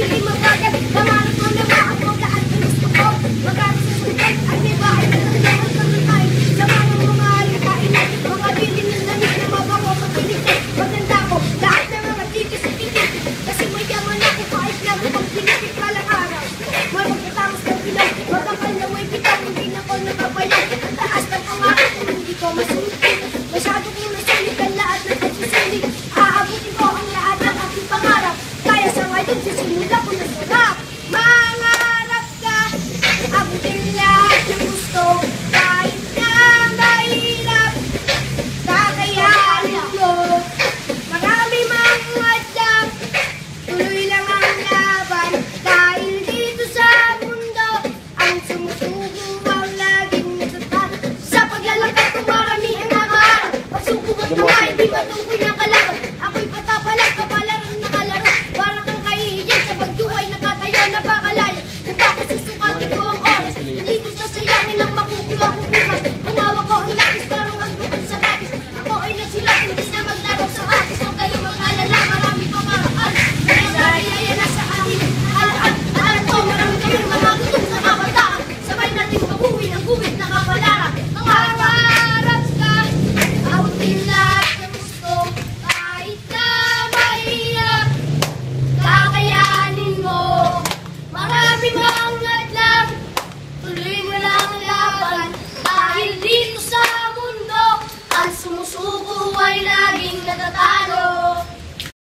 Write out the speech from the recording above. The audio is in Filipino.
magiging mabagal. Kamarap mo na ba ako lahat ng gusto ko? Magalit sa sulit, ay may bahay na lahat ng tayo. Sa mga alikain, mga bilin ng lamig na mabango pagkilig ko. Maganda ko, lahat ng mga titis at titis. Kasi may yaman ako kahit lang pag pinipit ka lang araw. May magkatapos ng pilaw, magkakal na may bitaw, hindi na ko nababayan. Ang taas ng pangarap ko, hindi ko masulit. Masyado kong nasulit ang lahat ng pagsusulit. Aabutin ko ang lahat ng aking pangarap. Kaya sa ngayon, sisimula ko na sarap. Mangarap ka, abutin lahat ng gusto. Kahit na mahirap, kakayanin mo. Marami mga dam, tuloy lang ang laban. Dahil dito sa mundo, ang sumusubo ang laging natatalo. Sa paglalakad ko marami ang nakaharap. Pagsubok at mga hindi matungkoy ng kalaban. Ako'y patapalag, kapalarang nakalaro. Para kang kahihiyan sa pagduhay, nakatayo na bakalaya. Kung bakit susukatin ko ang oras, hindi ko sasayangin ang makukuha ko bukas. Umawa ko ang lapis, parang ang bukod sa lapis. Ako ay nagsulat, hindi na maglaro sa akin. Huwag kayo mag-alala, marami pa maraan. Kaya sarayaya na sa akin, alaan. Alam ko, marami kayong mga gutom sa kabataan. Sabay natin mabuwi ang guwit na kapalaran. Mangarap ka, abutin lahat ng gusto. Kahit na mahirap, kakayanin mo. Maraming mga lang, tuloy mo lang ang laban. Dahil dito sa mundo, ang sumusuko ay laging natatalo.